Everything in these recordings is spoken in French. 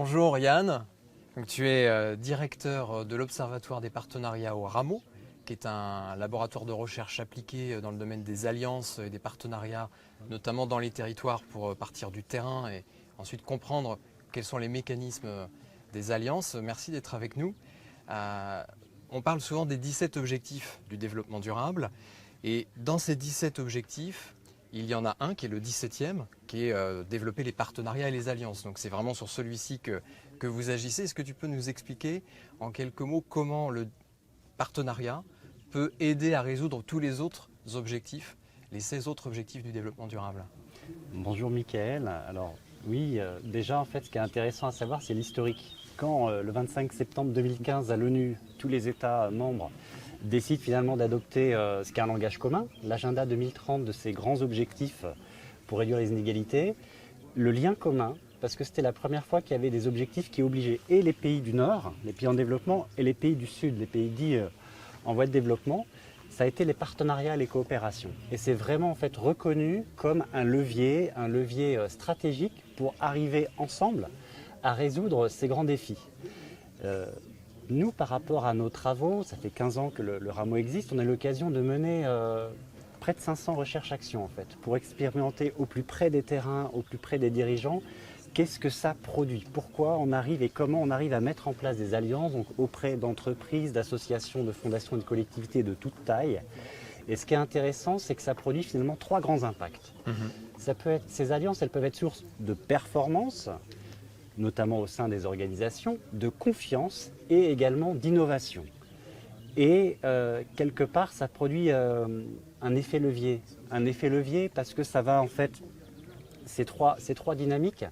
Bonjour Yann, donc, tu es directeur de l'Observatoire des partenariats au Rameau, qui est un laboratoire de recherche appliqué dans le domaine des alliances et des partenariats, notamment dans les territoires pour partir du terrain et ensuite comprendre quels sont les mécanismes des alliances. Merci d'être avec nous. On parle souvent des 17 objectifs du développement durable et dans ces 17 objectifs, il y en a un qui est le 17e, qui est développer les partenariats et les alliances. Donc c'est vraiment sur celui-ci que vous agissez. Est-ce que tu peux nous expliquer en quelques mots comment le partenariat peut aider à résoudre tous les autres objectifs, les 16 autres objectifs du développement durable? Bonjour Mickaël. Alors oui, déjà en fait ce qui est intéressant à savoir c'est l'historique. Quand le 25 septembre 2015 à l'ONU, tous les États membres décident finalement d'adopter ce qu'est un langage commun, l'agenda 2030 de ces grands objectifs pour réduire les inégalités, le lien commun, parce que c'était la première fois qu'il y avait des objectifs qui obligeaient et les pays du Nord, les pays en développement, et les pays du Sud, les pays dits en voie de développement, ça a été les partenariats et les coopérations. Et c'est vraiment en fait reconnu comme un levier stratégique pour arriver ensemble à résoudre ces grands défis. Nous, par rapport à nos travaux, ça fait 15 ans que le Rameau existe, on a l'occasion de mener près de 500 recherches-actions en fait, pour expérimenter au plus près des terrains, au plus près des dirigeants, qu'est-ce que ça produit, pourquoi on arrive et comment on arrive à mettre en place des alliances donc auprès d'entreprises, d'associations, de fondations et de collectivités de toute taille. Et ce qui est intéressant, c'est que ça produit finalement 3 grands impacts. Ces alliances, elles peuvent être source de performance, notamment au sein des organisations, de confiance et également d'innovation. Et quelque part, ça produit un effet levier. Un effet levier parce que ça va en fait, ces trois dynamiques,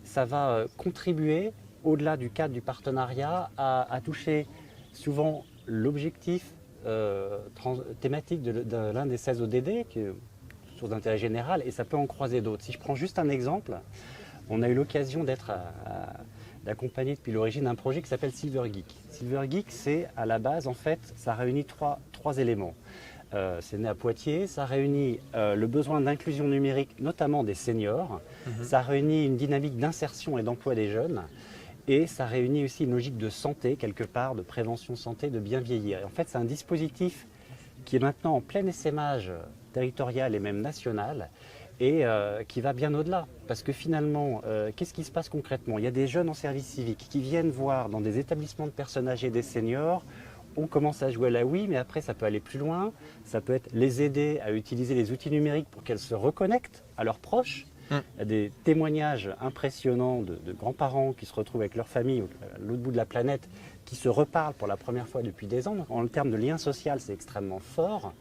ça va contribuer, au-delà du cadre du partenariat, à toucher souvent l'objectif thématique de l'un des 16 ODD, qui est source d'intérêt général, et ça peut en croiser d'autres. Si je prends juste un exemple, on a eu l'occasion d'accompagner depuis l'origine un projet qui s'appelle Silver Geek. Silver Geek, c'est à la base, en fait, ça réunit trois éléments. C'est né à Poitiers, ça réunit le besoin d'inclusion numérique, notamment des seniors, ça réunit une dynamique d'insertion et d'emploi des jeunes, et ça réunit aussi une logique de santé, quelque part, de prévention santé, de bien vieillir. Et en fait, c'est un dispositif qui est maintenant en plein essaimage territorial et même national, et qui va bien au-delà. Parce que finalement, qu'est-ce qui se passe concrètement? Il y a des jeunes en service civique qui viennent voir dans des établissements de personnes âgées des seniors. On commence à jouer à la Wii, mais après ça peut aller plus loin. Ça peut être les aider à utiliser les outils numériques pour qu'elles se reconnectent à leurs proches. Il y a des témoignages impressionnants de grands-parents qui se retrouvent avec leur famille à l'autre bout de la planète, qui se reparlent pour la première fois depuis des ans. Donc, en termes de lien social, c'est extrêmement fort.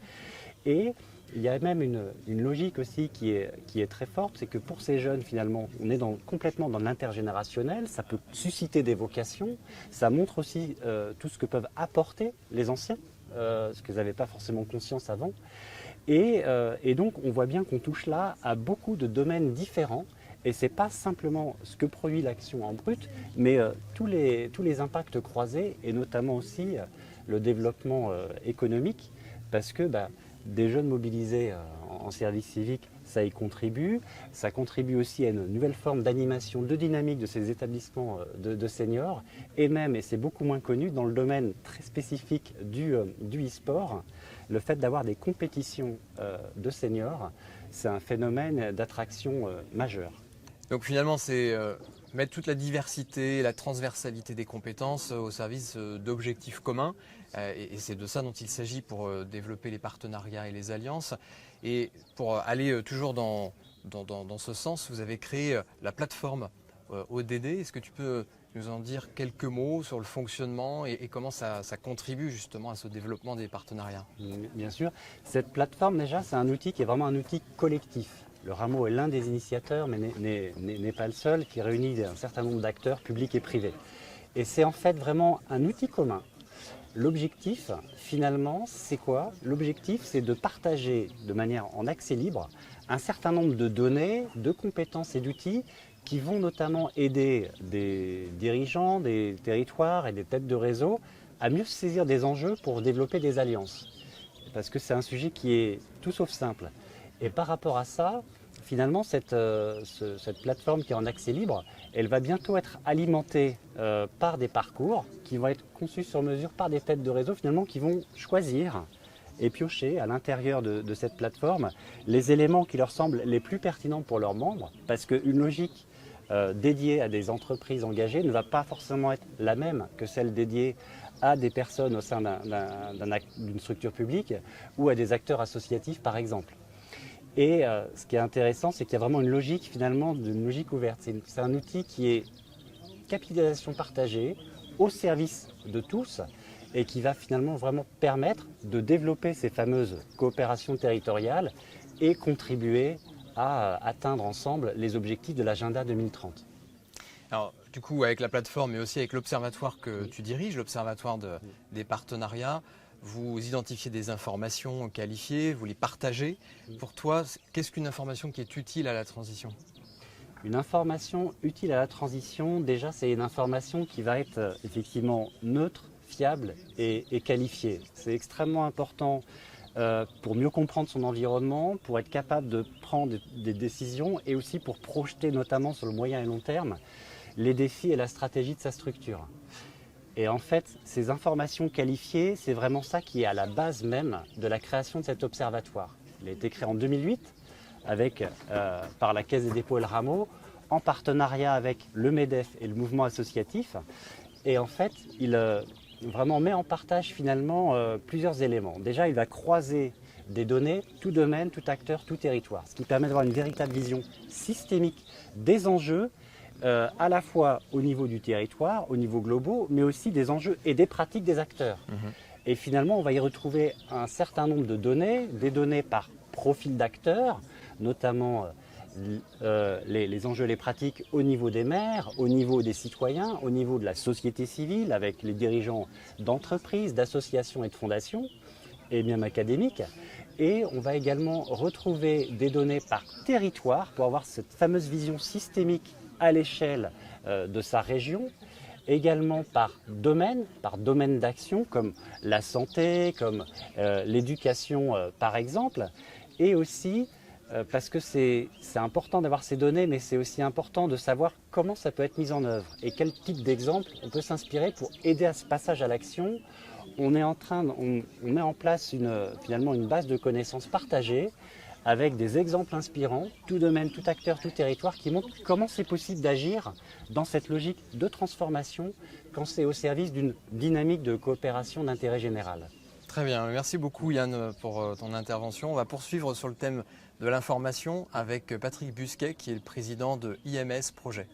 Et il y a même une logique aussi qui est très forte, c'est que pour ces jeunes, finalement, on est complètement dans l'intergénérationnel, ça peut susciter des vocations, ça montre aussi tout ce que peuvent apporter les anciens, ce qu'ils n'avaient pas forcément conscience avant. Et donc, on voit bien qu'on touche là à beaucoup de domaines différents, et ce n'est pas simplement ce que produit l'action en brut, mais tous les impacts croisés, et notamment aussi le développement économique, parce que des jeunes mobilisés en service civique, ça y contribue. Ça contribue aussi à une nouvelle forme d'animation, de dynamique de ces établissements de seniors. Et même, et c'est beaucoup moins connu, dans le domaine très spécifique du e-sport, le fait d'avoir des compétitions de seniors, c'est un phénomène d'attraction majeur. Donc finalement, c'est mettre toute la diversité, la transversalité des compétences au service d'objectifs communs. Et c'est de ça dont il s'agit pour développer les partenariats et les alliances. Et pour aller toujours dans ce sens, vous avez créé la plateforme ODD. Est-ce que tu peux nous en dire quelques mots sur le fonctionnement et comment ça contribue justement à ce développement des partenariats? Bien sûr. Cette plateforme, déjà, c'est un outil qui est vraiment un outil collectif. Le Rameau est l'un des initiateurs, mais n'est pas le seul, qui réunit un certain nombre d'acteurs publics et privés. Et c'est en fait vraiment un outil commun. L'objectif, finalement, c'est quoi? L'objectif, c'est de partager de manière en accès libre un certain nombre de données, de compétences et d'outils qui vont notamment aider des dirigeants, des territoires et des têtes de réseau à mieux se saisir des enjeux pour développer des alliances. Parce que c'est un sujet qui est tout sauf simple. Et par rapport à ça, finalement, cette plateforme qui est en accès libre, elle va bientôt être alimentée par des parcours qui vont être conçus sur mesure par des têtes de réseau finalement qui vont choisir et piocher à l'intérieur de cette plateforme les éléments qui leur semblent les plus pertinents pour leurs membres, parce qu'une logique dédiée à des entreprises engagées ne va pas forcément être la même que celle dédiée à des personnes au sein d'une structure publique ou à des acteurs associatifs par exemple. Et ce qui est intéressant, c'est qu'il y a vraiment une logique finalement, une logique ouverte. C'est un outil qui est capitalisation partagée au service de tous et qui va finalement vraiment permettre de développer ces fameuses coopérations territoriales et contribuer à atteindre ensemble les objectifs de l'agenda 2030. Alors, du coup, avec la plateforme, mais aussi avec l'observatoire que tu diriges, l'observatoire des partenariats, vous identifiez des informations qualifiées, vous les partagez. Pour toi, qu'est-ce qu'une information qui est utile à la transition ? Une information utile à la transition, déjà, c'est une information qui va être effectivement neutre, fiable et qualifiée. C'est extrêmement important pour mieux comprendre son environnement, pour être capable de prendre des décisions et aussi pour projeter notamment sur le moyen et long terme les défis et la stratégie de sa structure. Et en fait, ces informations qualifiées, c'est vraiment ça qui est à la base même de la création de cet observatoire. Il a été créé en 2008 par la Caisse des dépôts et le Rameau, en partenariat avec le MEDEF et le mouvement associatif. Et en fait, il vraiment met en partage finalement plusieurs éléments. Déjà, il va croiser des données, tout domaine, tout acteur, tout territoire, ce qui permet d'avoir une véritable vision systémique des enjeux, à la fois au niveau du territoire, au niveau global, mais aussi des enjeux et des pratiques des acteurs. Et finalement, on va y retrouver un certain nombre de données, des données par profil d'acteurs, notamment les enjeux et les pratiques au niveau des maires, au niveau des citoyens, au niveau de la société civile, avec les dirigeants d'entreprises, d'associations et de fondations, et même académiques. Et on va également retrouver des données par territoire pour avoir cette fameuse vision systémique à l'échelle de sa région, également par domaine d'action comme la santé, comme l'éducation par exemple, et aussi parce que c'est important d'avoir ces données, mais c'est aussi important de savoir comment ça peut être mis en œuvre et quel type d'exemple on peut s'inspirer pour aider à ce passage à l'action. On met en place finalement une base de connaissances partagées avec des exemples inspirants, tout domaine, tout acteur, tout territoire, qui montrent comment c'est possible d'agir dans cette logique de transformation quand c'est au service d'une dynamique de coopération d'intérêt général. Très bien, merci beaucoup Yann pour ton intervention. On va poursuivre sur le thème de l'information avec Patrick Busquet qui est le président de IMS Projet.